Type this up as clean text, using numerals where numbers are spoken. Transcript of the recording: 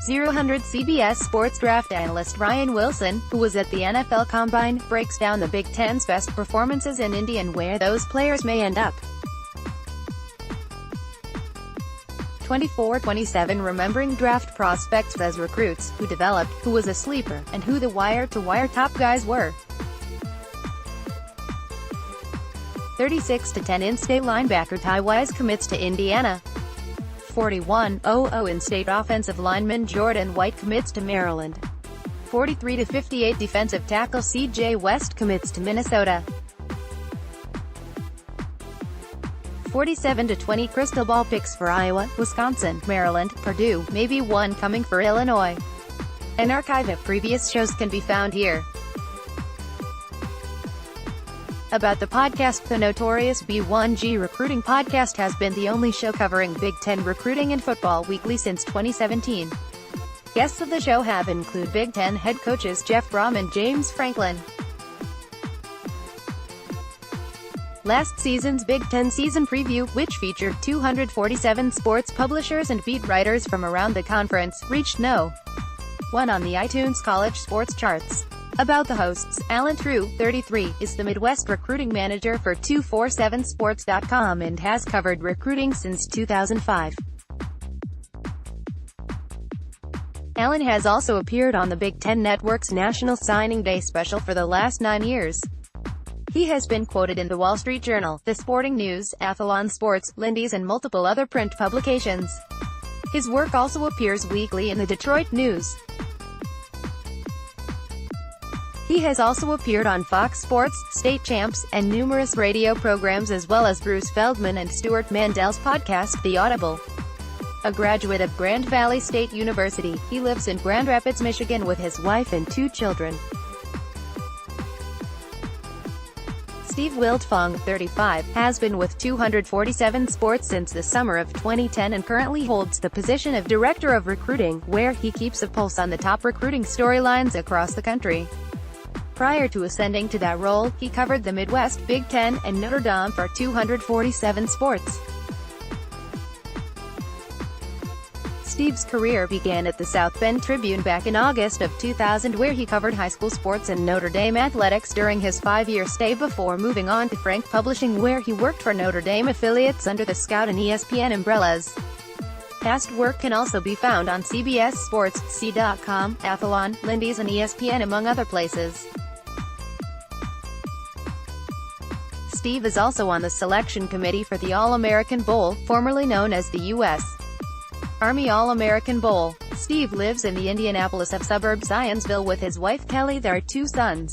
CBS Sports draft analyst Ryan Wilson, who was at the NFL Combine, breaks down the Big Ten's best performances in Indy and where those players may end up. 24-27 Remembering draft prospects as recruits, who developed, who was a sleeper, and who the wire-to-wire top guys were. 36-10 In-state linebacker Ty Wise commits to Indiana. 41-00 In-state offensive lineman Jordan White commits to Maryland. 43-58 defensive tackle C.J. West commits to Minnesota. 47-20 crystal ball picks for Iowa, Wisconsin, Maryland, Purdue, maybe one coming for Illinois. An archive of previous shows can be found here. About the podcast: the Notorious B1G recruiting podcast has been the only show covering Big Ten recruiting and football weekly since 2017. Guests of the show have included Big Ten head coaches Jeff Brom and James Franklin. Last season's Big Ten season preview, which featured 247 sports publishers and beat writers from around the conference, reached No. 1 on the iTunes college sports charts. About the hosts: Alan True, 33, is the Midwest recruiting manager for 247sports.com and has covered recruiting since 2005. Alan has also appeared on the Big Ten Network's National Signing Day special for the last 9 years. He has been quoted in The Wall Street Journal, The Sporting News, Athlon Sports, Lindy's and multiple other print publications. His work also appears weekly in the Detroit News. He has also appeared on Fox Sports, State Champs, and numerous radio programs, as well as Bruce Feldman and Stuart Mandel's podcast, The Audible. A graduate of Grand Valley State University, he lives in Grand Rapids, Michigan with his wife and 2 children. Steve Wildfong, 35, has been with 247 Sports since the summer of 2010 and currently holds the position of Director of Recruiting, where he keeps a pulse on the top recruiting storylines across the country. Prior to ascending to that role, he covered the Midwest, Big Ten, and Notre Dame for 247 Sports. Steve's career began at the South Bend Tribune back in August of 2000, where he covered high school sports and Notre Dame athletics during his 5-year stay before moving on to Frank Publishing, where he worked for Notre Dame affiliates under the Scout and ESPN umbrellas. Past work can also be found on CBS Sports, C.com, Athlon, Lindy's and ESPN, among other places. Steve is also on the selection committee for the All-American Bowl, formerly known as the U.S. Army All-American Bowl. Steve lives in the Indianapolis suburb Zionsville with his wife Kelly, their 2 sons.